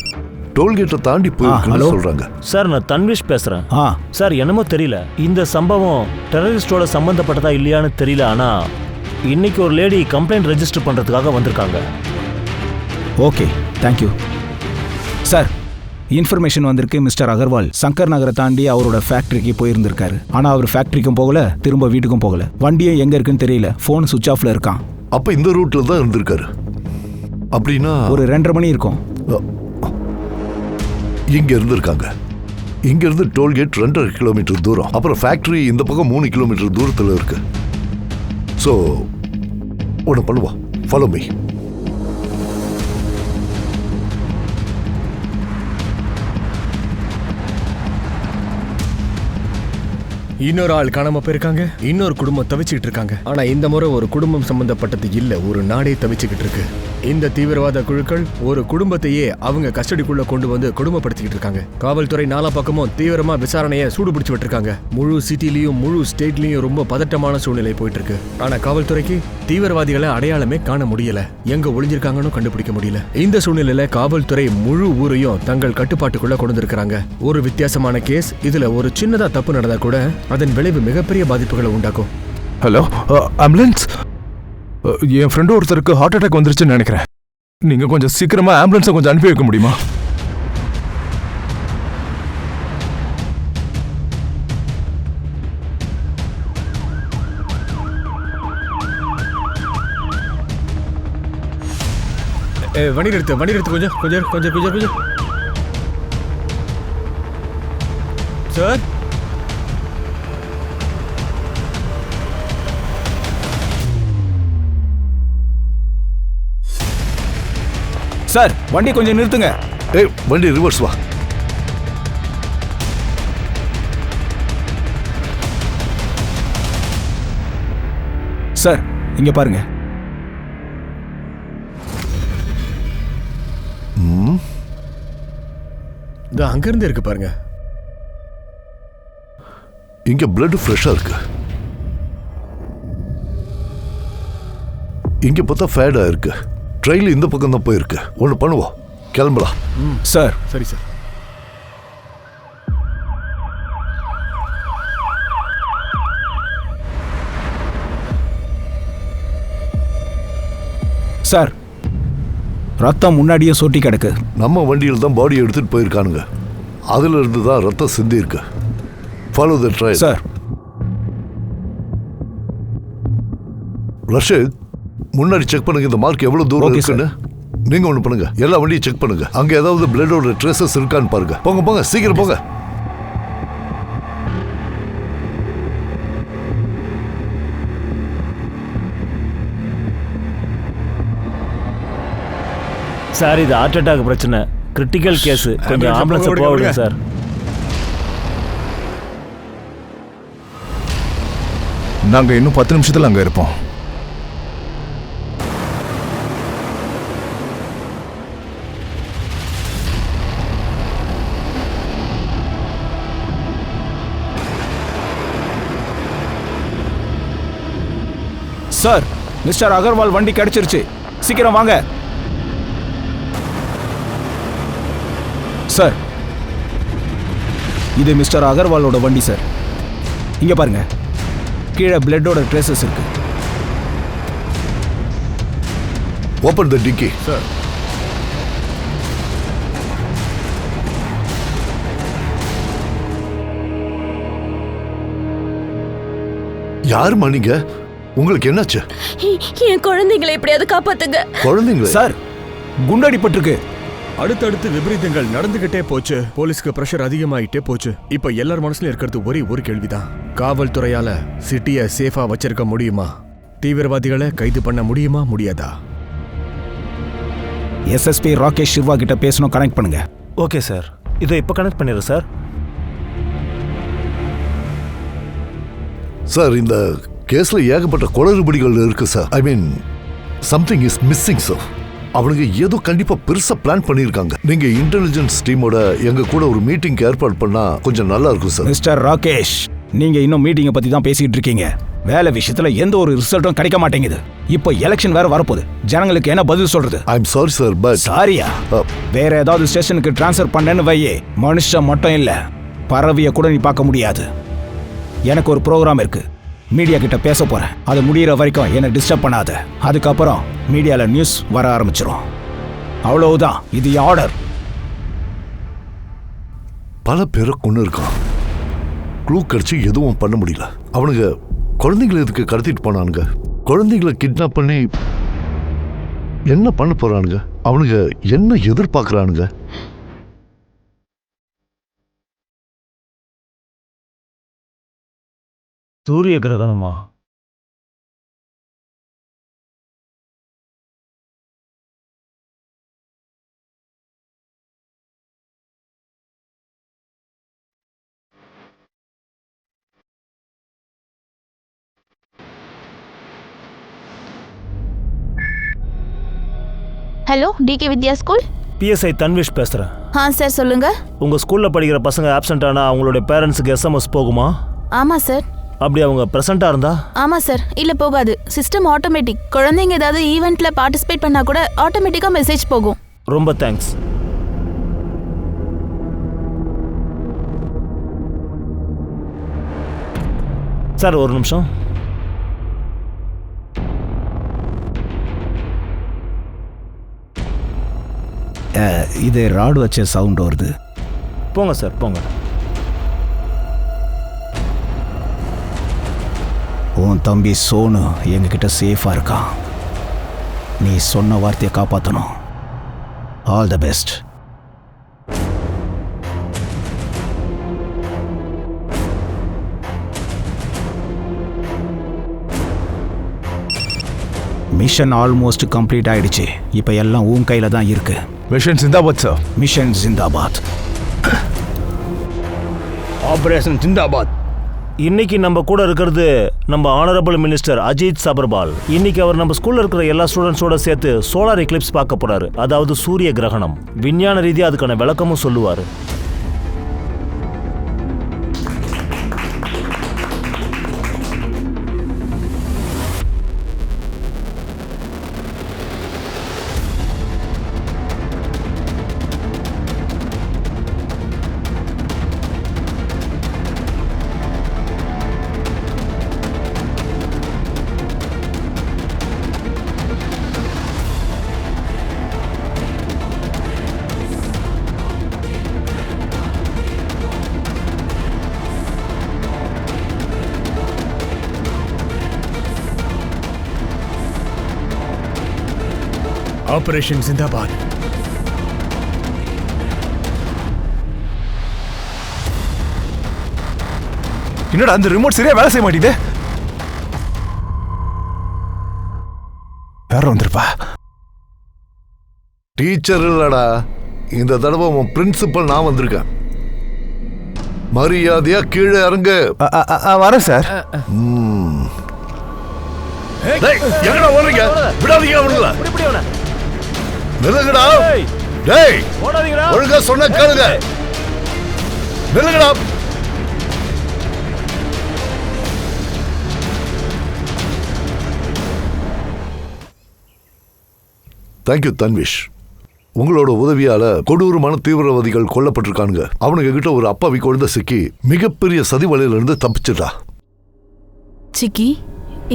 டோல்கேட்டை தாண்டி hello. போயிருக்குன்னு சொல்றாங்க. சார், நான் தன்விஷ் பேசுகிறேன். ஆ, சார், என்னமோ தெரியல, இந்த சம்பவம் டெரரிஸ்டோட சம்பந்தப்பட்டதா இல்லையான்னு தெரியல. ஆனால் இன்னைக்கு ஒரு லேடி கம்ப்ளைண்ட் ரெஜிஸ்டர் பண்ணுறதுக்காக வந்திருக்காங்க. Okay, thank you. சார், இன்ஃபர்மேஷன் வந்திருக்கு. மிஸ்டர் அகர்வால் சங்கர் நகரை தாண்டி அவரோட ஃபேக்டரிக்கு போயிருந்திருக்காரு. ஆனால் அவர் ஃபேக்டரிக்கும் போகல, திரும்ப வீட்டுக்கும் போகல. வண்டியும் எங்கே இருக்குன்னு தெரியல. ஃபோன் சுவிச் ஆஃப்ல இருக்கான். அப்ப இந்த ரூட்ல தான் இருந்திருக்காரு. அப்படின்னா ஒரு 2:30 மணி இருக்கும். இங்க இருந்திருக்காங்க. இங்க இருந்து டோல்கேட் 2.5 கிலோமீட்டர் தூரம். அப்புறம் ஃபேக்டரி இந்த பக்கம் 3 கிலோமீட்டர் தூரத்துல இருக்கு. ஸோ ஒன்று பண்ணுவோம், ஃபாலோ மீ. இன்னொரு ஆள் காணாம போயிருக்காங்க, இன்னொரு குடும்பம் தவிச்சுக்கிட்டு இருக்காங்க. ஆனா இந்த முறை ஒரு குடும்பம் சம்பந்தப்பட்டது இல்ல, ஒரு நாடே தவிச்சுக்கிட்டு இருக்கு. இந்த தீவிரவாத குழுக்கள் ஒரு குடும்பத்தையே அவங்க கஸ்டடிக்குள்ள கொண்டு வந்து கொடுமைப்படுத்திக்கிட்டு இருக்காங்க. காவல்துறை நாலா பக்கமும் தீவிரமா விசாரணையை சூடுபிடிச்சு விட்டுருக்காங்க. முழு சிட்டிலையும் முழு ஸ்டேட்லயும் ரொம்ப பதட்டமான சூழ்நிலை போயிட்டு இருக்கு. ஆனா காவல்துறைக்கு தீவிரவாதிகளை அடையாளமே காண முடியல, எங்க ஒளிஞ்சிருக்காங்கன்னு கண்டுபிடிக்க முடியல. இந்த சூழ்நிலையில காவல்துறை முழு ஊரையும் தங்கள் கட்டுப்பாட்டுக்குள்ள கொண்டு வந்திருக்காங்க. ஒரு வித்தியாசமான கேஸ். இதுல ஒரு சின்னதா தப்பு நடந்தா கூட அதன் விளைவு மிகப்பெரிய பாதிப்புகளை உண்டாக்கும். Hello, ambulance. என் ஃப்ரெண்டு ஒருத்தருக்கு ஹார்ட் அட்டாக் வந்துருச்சுன்னு நினைக்கிறேன். நீங்க கொஞ்சம் சீக்கிரமா ஆம்புலன்ஸை கொஞ்சம் அனுப்பி வைக்க முடியுமா? வண்டி நிறுத்து கொஞ்சம் கொஞ்சம் கொஞ்சம் கொஞ்சம் கொஞ்சம். சார், சார் வண்டி கொஞ்சம் நிறுத்துங்க. ஏய், வண்டி ரிவர்ஸ் வா. சார் இங்க பாருங்க. இந்த அங்கிருந்து இருக்கு பாருங்க. இங்க பிளட் ஃப்ரெஷ்ஷா இருக்கு. இங்க பார்த்தா ஃபேடா இருக்கு. ட்ரெயில் இந்த பக்கம் தான் போயிருக்கு. ஒன்று பண்ணுவோம், கிளம்பலாம். சார் சரி சார். சார் ரத்தம் முன்னாடியே சொட்டி கிடக்கு. நம்ம வண்டியில் தான் பாடி எடுத்துட்டு போயிருக்கானுங்க. அதுல இருந்து தான் ரத்தம் சிந்தி இருக்கு. Follow the trail. Sir Rashid, முன்னாடி செக் பண்ணுங்க இந்த மார்க் எவ்வளவு தூரம் இருக்குன்னு. நீங்க ஒண்ணு பண்ணுங்க, எல்லா வண்டியும் செக் பண்ணுங்க. அங்க ஏதாவது பிளட்டோட ட்ரேசஸ் இருக்கான்னு பாருங்க. போங்க போங்க, சீக்கிரம் போங்க. சார் இது ஹார்ட் அட்டாக் பிரச்சனை, கிரிட்டிக்கல் கேஸ். கொஞ்சம் ஆம்புலன்ஸ் போக விடுங்க சார். நாங்க இன்னும் 10 நிமிஷத்துல அங்க இருப்போம். சார் மிஸ்டர் அகர்வால் வண்டி கிடைச்சிருச்சு, சீக்கிரம் வாங்க. சார் இது மிஸ்டர் அகர்வாலோட வண்டி சார். இங்க பாருங்க, கீழே பிளட்டோட ட்ரேசஸ் இருக்கு. Open the dickey. சார் யாருமா நீங்க? உங்களுக்கு என்னாச்சு? என் குழந்தைங்களை எப்படியாவது காப்பாத்துங்க. குழந்தைங்களா? சார் குண்டடிப்பட்டிருக்கு. அடுத்தடுத்து விபரீதங்கள் நடந்துகிட்டே போச்சு. போலீஸ்க்கு பிரஷர் அதிகமாயிட்டே போச்சு. இப்ப எல்லார் மனசுல இருக்கிறது ஒரே ஒரு கேள்விதான். காவல்துறையால சிட்டியை சேஃபா வச்சிருக்க முடியுமா? தீவிரவாதிகளை கைது பண்ண முடியுமா, முடியாதா? எஸ்எஸ்பி ராகேஷ் சிவா கிட்ட பேசணும், கனெக்ட் பண்ணுங்க. ஓகே சார், இதை இப்போ கனெக்ட் பண்ணிடுறேன் சார். சார், இந்த கேஸ்ல ஏகப்பட்ட குளறுபடிகள் இருக்கு sir. I mean something is missing sir. அவனுங்க ஏதோ கண்டிப்பா பெருசா பிளான் பண்ணிருக்காங்க. நீங்க இன்டெலிஜென்ஸ் டீமோட எங்க கூட ஒரு மீட்டிங்க்கு ஏற்பாடு பண்ணா கொஞ்சம் நல்லா இருக்கும் சார். மிஸ்டர் ராகேஷ், நீங்க இன்னும் மீட்டிங்கை பத்தி தான் பேசிட்டு இருக்கீங்க. வேலை விஷயத்துல எந்த ஒரு ரிசல்ட்டும் கிடைக்க மாட்டேங்குது. இப்போ எலெக்ஷன் வேற வரப்போகுது. ஜனங்களுக்கு என்ன பதில் சொல்றது? I am sorry sir, but சாரியா? வேற ஏதாவது ஸ்டேஷனுக்கு டிரான்ஸ்ஃபர் பண்ணேன்னு வையே, மனுஷன் மட்டும் இல்ல பறவைய கூட நீ பார்க்க முடியாது. எனக்கு ஒரு ப்ரோக்ராம் இருக்கு, மீடியா கிட்ட பேச போறேன். அது முடியிற வரைக்கும் என்னை டிஸ்டர்ப் பண்ணாத. அதுக்கப்புறம் மீடியால நியூஸ் வர ஆரம்பிச்சிடும். அவ்வளவுதான், இது ஆர்டர். பல பேரை கொண்டு இருக்கான். க்ளூ கிடைச்சி எதுவும் பண்ண முடியல. அவனுங்க குழந்தைங்களை இதுக்கு கடத்திட்டு போனானுங்க. குழந்தைங்களை கிட்னாப் பண்ணி என்ன பண்ண போறானுங்க? அவனுங்க என்ன எதிர்பார்க்கறானுங்க? சூரிய கிரகணமா? ஹலோ டிகே வித்யா ஸ்கூல். பிஎஸ்ஐ தன்விஷ் பேசுகிறேன். சார் சொல்லுங்க. உங்கள் ஸ்கூலில் படிக்கிற பசங்க ஆப்சென்ட் ஆனால் அவங்களுடைய பேரண்ட்ஸுக்கு எஸ்எம்எஸ் போகுமா? ஆமாம் சார். அப்படி அவங்க ப்ரெசென்ட்டாக இருந்தா? ஆமாம் சார். இல்லை போகாது. System automatic. குழந்தைங்க ஏதாவது ஈவெண்ட்டில் பார்ட்டிசிபேட் பண்ணால் கூட ஆட்டோமேட்டிக்காக மெசேஜ் போகும். ரொம்ப தேங்க்ஸ். சார் ஒரு நிமிஷம். இது ராடு வச்ச சவுண்ட் வருது. போங்க சார் போங்க. உன் தம்பி சோனு எங்ககிட்ட சேஃபாக இருக்கான். நீ சொன்ன வார்த்தையை காப்பாற்றணும். All the best. Mission almost complete ஆயிடுச்சு. இப்போ எல்லாம் உன் கையில் தான் இருக்கு. Mission zindabad sir. Mission zindabad. Operation zindabad. இன்னைக்கு நம்ம கூட இருக்கிறது நம்ம ஆனரபிள் மினிஸ்டர் அஜித் சபர்வால். இன்னைக்கு அவர் நம்ம ஸ்கூல்ல இருக்கிற எல்லா ஸ்டூடெண்ட்ஸோட சேர்த்து சோலார் எக்லிப்ஸ் பார்க்க போறாரு. அதாவது சூரிய கிரகணம். விஞ்ஞான ரீதியாக அதுக்கான விளக்கமும் சொல்லுவாரு. ஆபரேஷன் ஜிந்தாபாத். என்னடா அந்த ரிமோட் சரியா வேலை செய்ய மாட்டேங்குது? யாரும் வந்திருப்பா? டீச்சர் இல்லடா, இந்த தடவை உன் பிரின்சிபல் நான் வந்திருக்கேன். மரியாதையா கீழே இறங்கு. வரேன் சார். எங்கடா ஓடுறீங்க? விடாதீங்க அவங்கள. நில்லுங்கடா. டேய் ஒழுங்கா சொன்ன கேளுங்க. நில்லுங்கடா. தேங்க்யூ தன்விஷ். உங்களோட உதவியால கொடூரமான தீவிரவாதிகள் கொல்லப்பட்டிருக்கானுங்க. அவனுங்க கிட்ட ஒரு அப்பாவி குழந்தை சிக்கி மிகப்பெரிய சதி வலையில இருந்து தப்பிச்சிட்டா. சிக்கி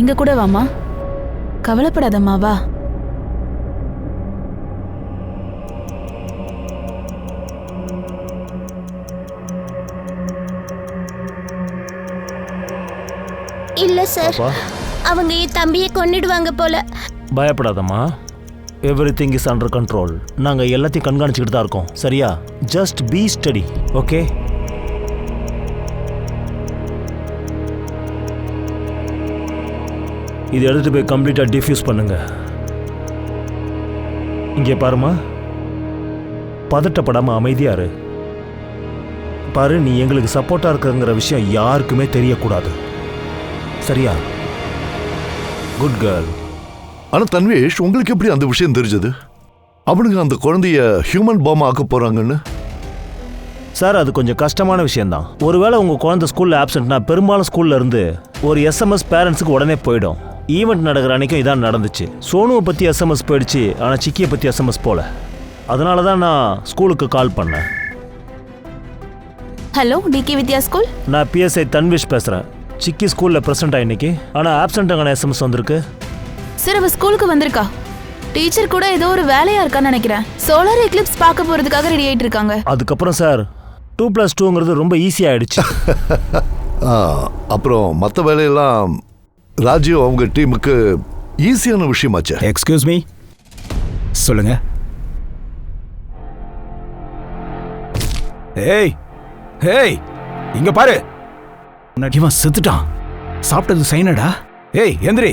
இங்க கூட வாமா. கவலைப்படாதம்மா வா. இல்ல சார், அவங்க என் தம்பியை கொன்னிடுவாங்க போல. பயப்படாதம்மா. Everything is under control. நாங்கள் எல்லாத்தையும் கண்காணிச்சுக்கிட்டு தான் இருக்கோம். சரியா? Just be steady. ஓகே? இது எடுத்து போய் கம்ப்ளீட்டாக டிஃப்யூஸ் பண்ணுங்க. இங்கே பாருமா, பதட்டப்படாமல் அமைதியாரு. பாரு, நீ எங்களுக்கு சப்போர்ட்டாக இருக்கிறங்கிற விஷயம் யாருக்குமே தெரியக்கூடாது. சரியா? Good girl. ஆனா தன்வேஷ், உங்களுக்கு எப்படி அந்த விஷயம் தெரிஞ்சது? அவனுங்க அந்த குழந்தைய ஹியூமன் பாம் ஆக்க போறாங்கன்னு? சார், அது கொஞ்சம் கஷ்டமான விஷயம்தான். ஒருவேளை உங்கள் குழந்தை ஸ்கூலில் ஆப்சென்ட்னா பெரும்பாலும் ஸ்கூல்ல இருந்து ஒரு எஸ்எம்எஸ் பேரண்ட்ஸுக்கு உடனே போயிடும். ஈவெண்ட் நடக்கிற அன்னைக்கும் இதான் நடந்துச்சு. சோனுவை பற்றி எஸ்எம்எஸ் போயிடுச்சு, ஆனால் சிக்கியை பற்றி எஸ்எம்எஸ் போல. அதனால தான் நான் ஸ்கூலுக்கு கால் பண்ணேன். ஹலோ டிகே வித்யா ஸ்கூல். நான் பிஎஸ்ஐ தன்விஷ் பேசுகிறேன். சிக்கி ஸ்கூலில் ப்ரெசென்ட் இன்னைக்கு, ஆனால் ஆப்சென்ட்டான எஸ்எம்எஸ் வந்திருக்கு. சார், அவ ஸ்கூலுக்கு வந்திருக்கா. டீச்சர் கூட ஏதோ ஒரு வேலையா இருக்கான்னு நினைக்கிறேன். சோலார் எக்லிப்ஸ் பார்க்க போறதுக்காக ரெடி ஆயிட்டு இருக்காங்க. அதுக்கப்புறம் சார் 2+2ங்கிறது ரொம்ப ஈஸியாக ஆயிடுச்சு. அப்புறம் மற்ற வேலையெல்லாம் ராஜீவ் அவங்க டீமுக்கு ஈஸியான விஷயமாச்சு. எக்ஸ்கியூஸ் மீ, சொல்லுங்க. ஏய் ஏய், இங்க பாரு. இவன் செத்துட்டான். சாப்பிட்டது சைனடா. ஏய் எந்திரி.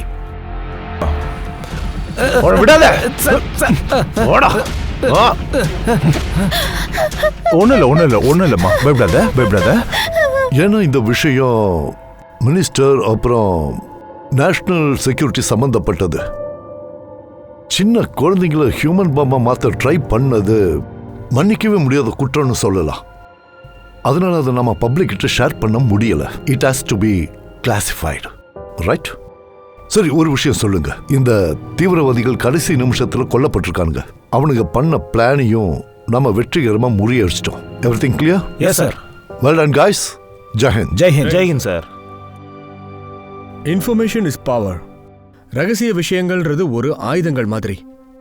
விடாத. ஒன்னும் இல்லம்மா, பயப்படாத. ஏன்னா இந்த விஷயம் மினிஸ்டர் அப்புறம் நேஷனல் செக்யூரிட்டி சம்பந்தப்பட்டது. சின்ன குழந்தைங்கள ஹியூமன் பாம்பா மாத்த ட்ரை பண்ணது மன்னிக்கவே முடியாத குற்றம்னு சொல்லலாம். அதனால அதை நம்ம பப்ளிக் கிட்ட ஷேர் பண்ண முடியல. It has to be classified, right? சரி, ஒரு விஷயம் சொல்லுங்க. இந்த தீவிரவாதிகள் கடைசி நிமிஷத்துல கொல்லப்பட்டிருக்கானுங்க. அவனுங்க பண்ண பிளானையும் நம்ம வெற்றிகரமா முறியடிச்சிட்டோம். Everything clear? Yes sir. Well done guys. Jai Hind. Jai Hind. Jai Hind sir. Information is power. ரகசிய விஷயங்கள்ன்றது ஒரு ஆயுதங்கள் மாதிரி.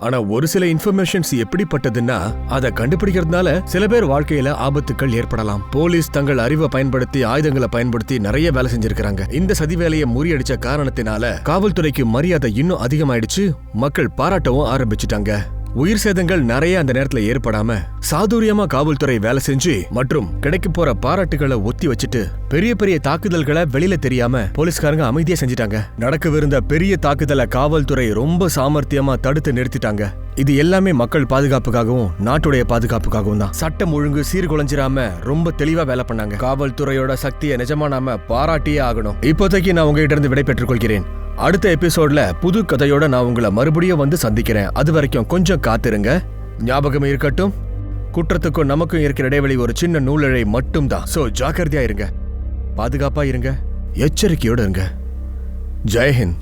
ஆனா ஒரு சில இன்ஃபர்மேஷன்ஸ் எப்படிப்பட்டதுன்னா அதை கண்டுபிடிக்கிறதுனால சில பேர் வாழ்க்கையில ஆபத்துக்கள் ஏற்படலாம். போலீஸ் தங்கள் அறிவை பயன்படுத்தி ஆயுதங்களை பயன்படுத்தி நிறைய வேலை செஞ்சிருக்காங்க. இந்த சதி வேலையை முறியடிச்ச காரணத்தினால காவல்துறைக்கு மரியாதை இன்னும் அதிகமாயிடுச்சு. மக்கள் பாராட்டவும் ஆரம்பிச்சுட்டாங்க. உயிர் சேதங்கள் நிறைய அந்த நேரத்துல ஏற்படாம சாதுரியமா காவல்துறை வேலை செஞ்சு மற்றும் கிடைக்க போற பாராட்டுகளை ஒத்தி வச்சுட்டு பெரிய பெரிய தாக்குதல்களை வெளியில தெரியாம போலீஸ்காரங்க அமைதியா செஞ்சிட்டாங்க. நடக்கவிருந்த பெரிய தாக்குதலை காவல்துறை ரொம்ப சாமர்த்தியமா தடுத்து நிறுத்திட்டாங்க. இது எல்லாமே மக்கள் பாதுகாப்புக்காகவும் நாட்டுடைய பாதுகாப்புக்காகவும் தான். சட்டம் ஒழுங்கு சீர்குலைஞ்சிராம ரொம்ப தெளிவா வேலை பண்ணாங்க. காவல்துறையோட சக்தியை நிஜமா நாம பாராட்டியே ஆகணும். இப்போதைக்கு நான் உங்ககிட்ட இருந்து விடை பெற்றுக் கொள்கிறேன். அடுத்த எபிசோட்ல புது கதையோட நான் உங்களை மறுபடியும் வந்து சந்திக்கிறேன். அது வரைக்கும் கொஞ்சம் காத்திருங்க. ஞாபகம் இருக்கட்டும், குற்றத்துக்கும் நமக்கும் இருக்கிற இடைவெளி ஒரு சின்ன நூலிழை மட்டும்தான். சோ ஜாக்கிரதையா இருங்க, பாதுகாப்பா இருங்க, எச்சரிக்கையோட இருங்க. ஜெய்ஹிந்த்.